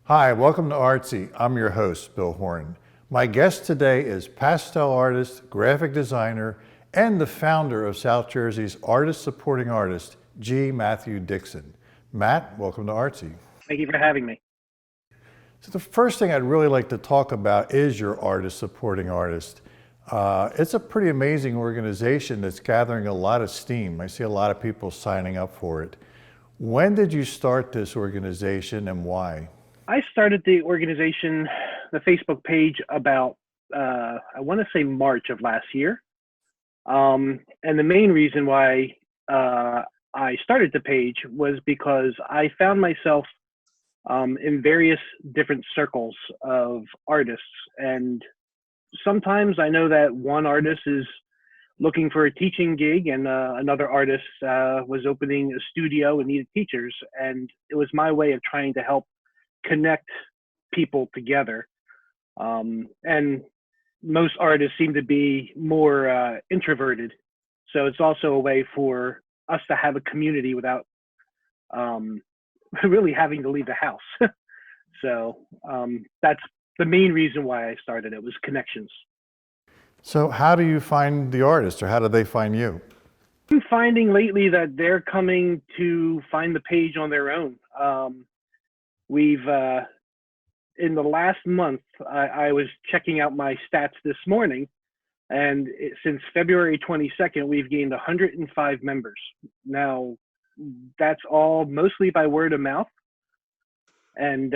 Hi, welcome to ArtC. I'm your host, Bill Horin. My guest today is pastel artist, graphic designer, and the founder of South Jersey's Artist Supporting Artist, G. Matthew Dixon. Matt, welcome to ArtC. Thank you for having me. So the first thing I'd really like to talk about is your Artist Supporting Artist. It's a pretty amazing organization that's gathering a lot of steam. I see a lot of people signing up for it. When did you start this organization and why? I started the organization, the Facebook page, about, I want to say March of last year. And the main reason why I started the page was because I found myself in various different circles of artists. And sometimes I know that one artist is looking for a teaching gig, and another artist was opening a studio and needed teachers. And it was my way of trying to help connect people together. And most artists seem to be more introverted. So it's also a way for us to have a community without really having to leave the house. So that's the main reason why I started it, was connections. So how do you find the artist, or how do they find you? I'm finding lately that they're coming to find the page on their own. We've in the last month, I was checking out my stats this morning, and since February 22nd, we've gained 105 members. Now, that's all mostly by word of mouth. And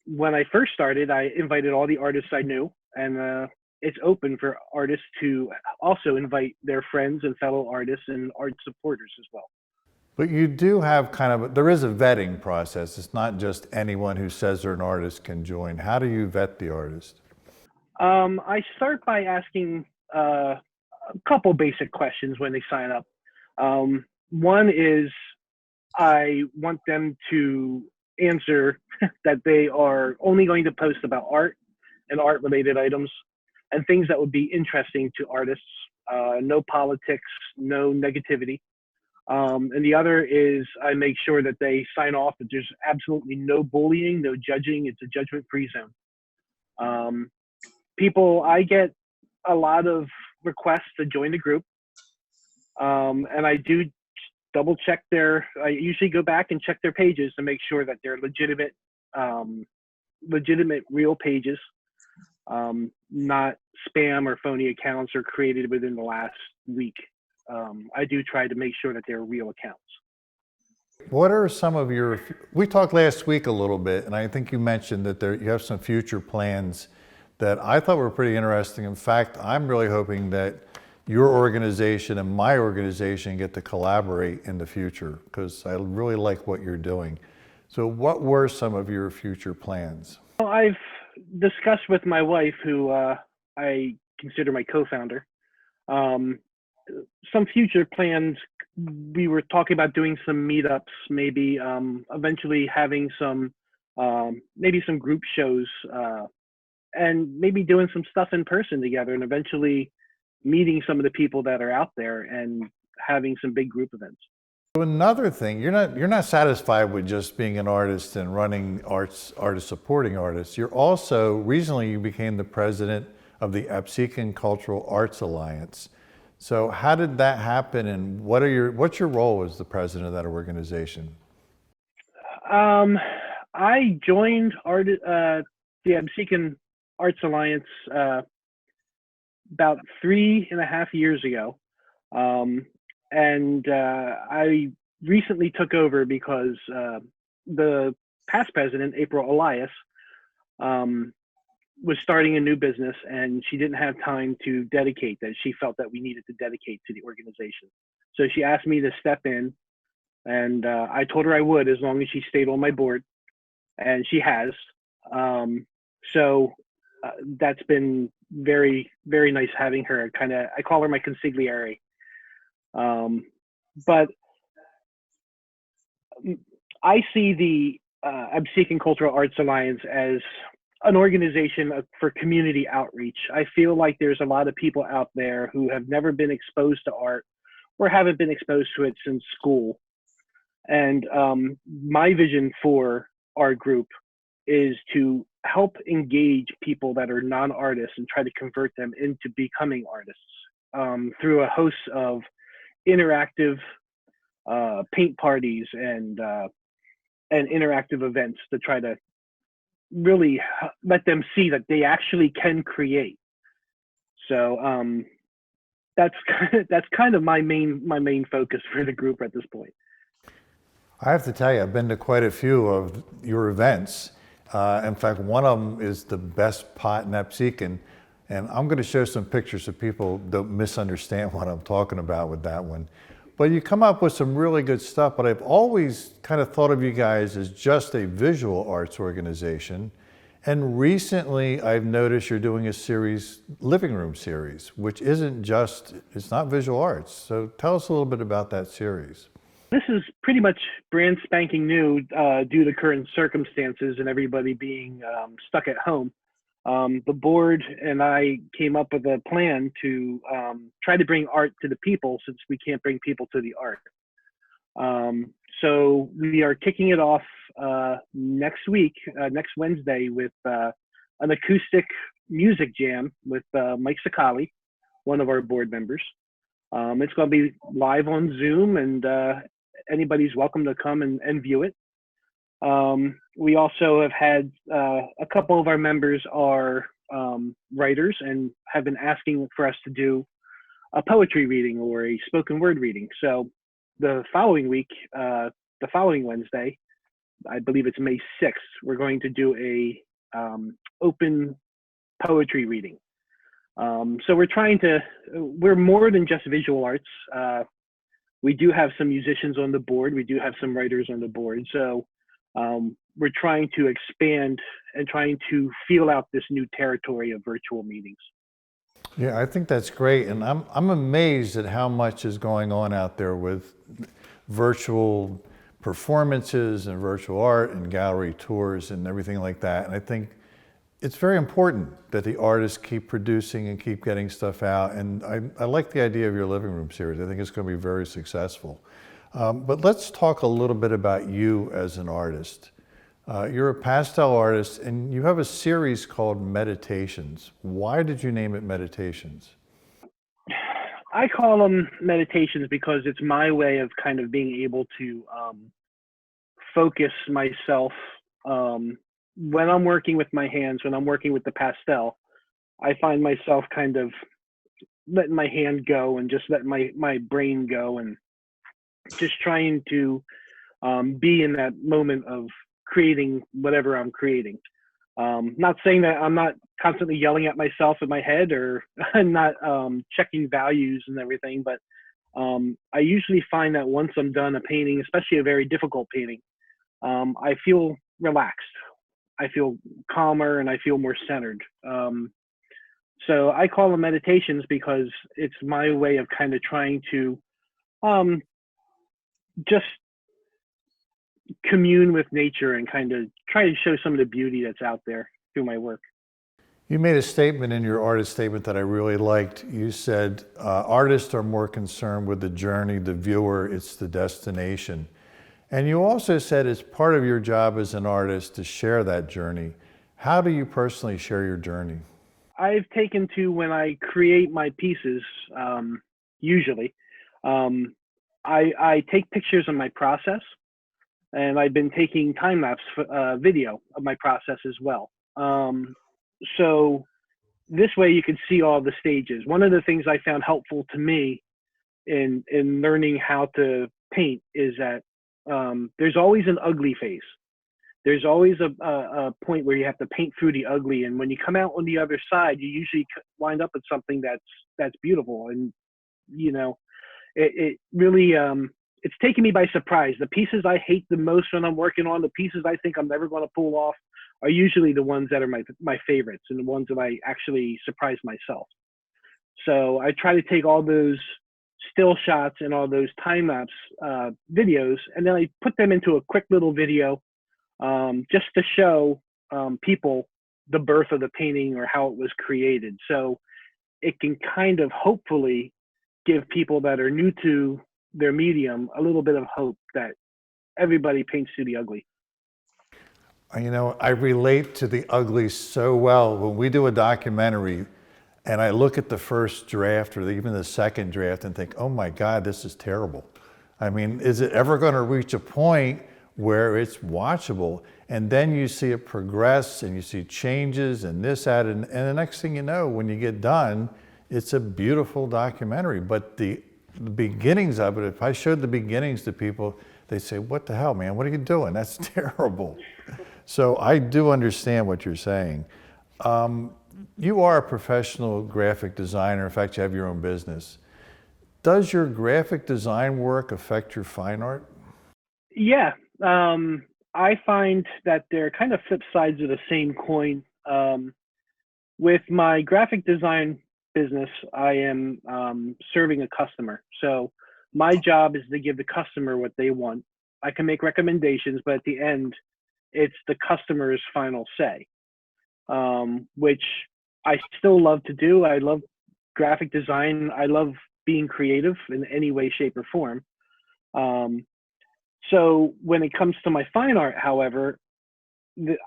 when I first started, I invited all the artists I knew, and it's open for artists to also invite their friends and fellow artists and art supporters as well. But you do have there is a vetting process. It's not just anyone who says they're an artist can join. How do you vet the artist? I start by asking a couple basic questions when they sign up. One is, I want them to answer that they are only going to post about art and art related items and things that would be interesting to artists. No politics, no negativity. And the other is, I make sure that they sign off that there's absolutely no bullying, no judging. It's a judgment-free zone. I get a lot of requests to join the group. And I do double check I usually go back and check their pages to make sure that they're legitimate real pages, not spam or phony accounts or created within the last week. I do try to make sure that they're real accounts. What are some of we talked last week a little bit, and I think you mentioned that you have some future plans that I thought were pretty interesting. In fact, I'm really hoping that your organization and my organization get to collaborate in the future, because I really like what you're doing. So what were some of your future plans? Well, I've discussed with my wife, who I consider my co-founder, some future plans. We were talking about doing some meetups, maybe eventually having maybe some group shows, and maybe doing some stuff in person together, and eventually meeting some of the people that are out there and having some big group events. So another thing, you're not satisfied with just being an artist and running artist supporting artists. You're also, recently you became the president of the Absecon Cultural Arts Alliance. So how did that happen, and what's your role as the president of that organization? I joined the Absecon Arts Alliance about 3.5 years ago. And I recently took over because the past president, April Elias, was starting a new business, and she didn't have time to dedicate that. She felt that we needed to dedicate to the organization. So she asked me to step in, and I told her I would, as long as she stayed on my board, and she has. So that's been very, very nice having her. I call her my consigliere. But I see the Absecon Cultural Arts Alliance as an organization for community outreach. I feel like there's a lot of people out there who have never been exposed to art or haven't been exposed to it since school. And my vision for our group is to help engage people that are non-artists and try to convert them into becoming artists through a host of interactive paint parties and interactive events to try to really let them see that they actually can create. So that's kind of my main focus for the group at this point. I have to tell you, I've been to quite a few of your events. In fact, one of them is the best pot in Epseekin, and I'm going to show some pictures so people don't misunderstand what I'm talking about with that one. But you come up with some really good stuff, but I've always kind of thought of you guys as just a visual arts organization. And recently I've noticed you're doing a series, living room series, which isn't just, it's not visual arts. So tell us a little bit about that series. This is pretty much brand spanking new due to current circumstances and everybody being stuck at home. The board and I came up with a plan to try to bring art to the people since we can't bring people to the art. So we are kicking it off next week, next Wednesday, with an acoustic music jam with Mike Sakali, one of our board members. It's going to be live on Zoom, and anybody's welcome to come and view it. We also have had a couple of our members are writers and have been asking for us to do a poetry reading or a spoken word reading. So the following week, the following Wednesday, I believe it's May 6th, we're going to do a open poetry reading. So we're more than just visual arts. We do have some musicians on the board. We do have some writers on the board. So we're trying to expand and trying to feel out this new territory of virtual meetings. Yeah, I think that's great. And I'm amazed at how much is going on out there with virtual performances and virtual art and gallery tours and everything like that. And I think it's very important that the artists keep producing and keep getting stuff out. And I like the idea of your living room series. I think it's going to be very successful. But let's talk a little bit about you as an artist. You're a pastel artist and you have a series called Meditations. Why did you name it Meditations? I call them meditations because it's my way of kind of being able to focus myself when I'm working with my hands, when I'm working with the pastel. I find myself kind of letting my hand go and just letting my brain go and just trying to be in that moment of creating whatever I'm creating. Not saying that I'm not constantly yelling at myself in my head or not checking values and everything, but I usually find that once I'm done a painting, especially a very difficult painting, I feel relaxed. I feel calmer and I feel more centered. So I call them meditations because it's my way of kind of trying to just commune with nature and kind of try to show some of the beauty that's out there through my work. You made a statement in your artist statement that I really liked. You said, artists are more concerned with the journey, the viewer, it's the destination. And you also said it's part of your job as an artist to share that journey. How do you personally share your journey? I've taken to when I create my pieces, usually, I take pictures of my process, and I've been taking time-lapse video of my process as well. So this way you can see all the stages. One of the things I found helpful to me in learning how to paint is that there's always an ugly phase. There's always a point where you have to paint through the ugly, and when you come out on the other side, you usually wind up with something that's beautiful. And you know, it really it's taken me by surprise. The pieces I hate the most when I'm working on, the pieces I think I'm never going to pull off, are usually the ones that are my favorites and the ones that I actually surprise myself. So I try to take all those still shots and all those time-lapse videos, and then I put them into a quick little video just to show people the birth of the painting or how it was created. So it can kind of hopefully give people that are new to their medium a little bit of hope that everybody paints through the ugly. You know, I relate to the ugly so well. When we do a documentary and I look at the first draft or even the second draft and think, oh my God, this is terrible. I mean, is it ever going to reach a point where it's watchable? And then you see it progress and you see changes and this, that, and the next thing you know, when you get done, it's a beautiful documentary. But the beginnings of it, if I showed the beginnings to people, they say, what the hell, man, what are you doing? That's terrible. So I do understand what you're saying. You are a professional graphic designer. In fact, you have your own business. Does your graphic design work affect your fine art? Yeah, I find that they're kind of flip sides of the same coin. With my graphic design business, I am serving a customer. So my job is to give the customer what they want. I can make recommendations, but at the end, it's the customer's final say, which I still love to do. I love graphic design. I love being creative in any way, shape, or form. So when it comes to my fine art, however,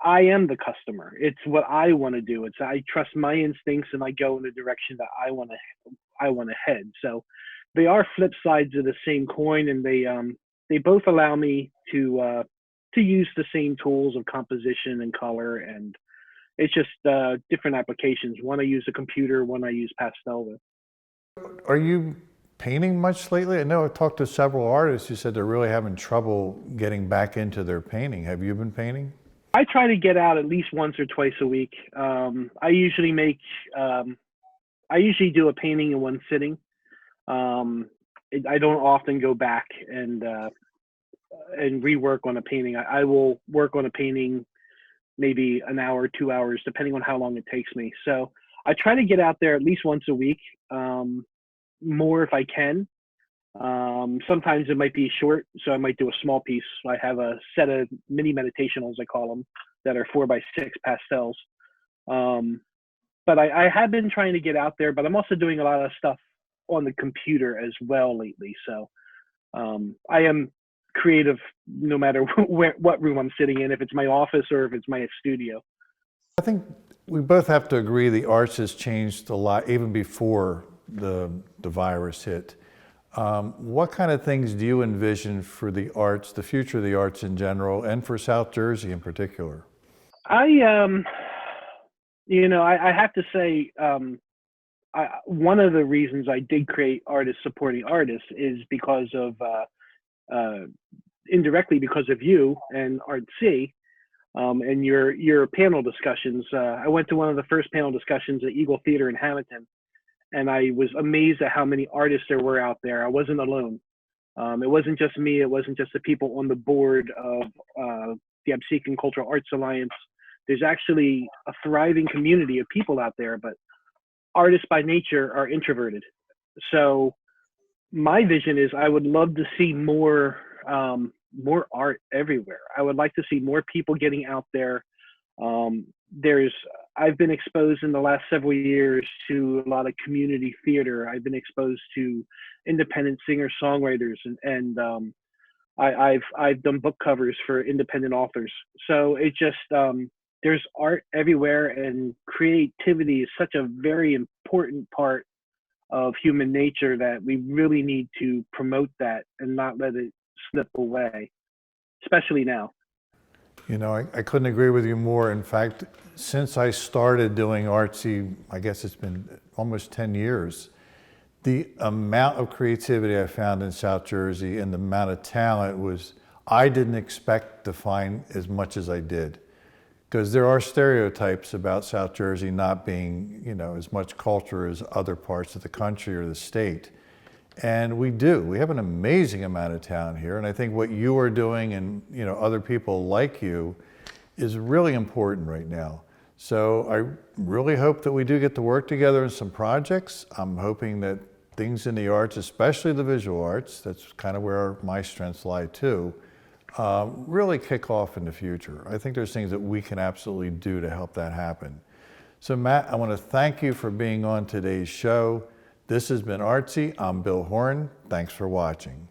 I am the customer. It's what I want to do. I trust my instincts and I go in the direction that I want to head. So they are flip sides of the same coin, and they both allow me to use the same tools of composition and color, and it's just different applications. One I use a computer, one I use pastel with. Are you painting much lately? I know I've talked to several artists who said they're really having trouble getting back into their painting. Have you been painting? I try to get out at least once or twice a week. I usually do a painting in one sitting. I don't often go back and rework on a painting. I will work on a painting maybe an hour, 2 hours, depending on how long it takes me. So I try to get out there at least once a week, more if I can. Sometimes it might be short, so I might do a small piece. I have a set of mini meditationals, I call them, that are 4x6 pastels. But I have been trying to get out there, but I'm also doing a lot of stuff on the computer as well lately. So I am creative no matter what room I'm sitting in, if it's my office or if it's my studio. I think we both have to agree the arts has changed a lot even before the virus hit. What kind of things do you envision for the arts, the future of the arts in general, and for South Jersey in particular? I have to say, one of the reasons I did create Artists Supporting Artists is because of, indirectly because of you and ArtC, and your panel discussions. I went to one of the first panel discussions at Eagle Theater in Hamilton, and I was amazed at how many artists there were out there. I wasn't alone. It wasn't just me. It wasn't just the people on the board of the Absecon Cultural Arts Alliance. There's actually a thriving community of people out there, but artists by nature are introverted. So my vision is I would love to see more art everywhere. I would like to see more people getting out there. I've been exposed in the last several years to a lot of community theater. I've been exposed to independent singer-songwriters, and I've done book covers for independent authors. So it just there's art everywhere, and creativity is such a very important part of human nature that we really need to promote that and not let it slip away, especially now. You know, I couldn't agree with you more. In fact, since I started doing ArtC, I guess it's been almost 10 years, the amount of creativity I found in South Jersey and the amount of talent I didn't expect to find as much as I did. Because there are stereotypes about South Jersey not being, as much culture as other parts of the country or the state. And we do. We have an amazing amount of talent here. And I think what you are doing and, other people like you is really important right now. So I really hope that we do get to work together in some projects. I'm hoping that things in the arts, especially the visual arts, that's kind of where my strengths lie too, really kick off in the future. I think there's things that we can absolutely do to help that happen. So Matt, I want to thank you for being on today's show. This has been ArtC. I'm Bill Horin. Thanks for watching.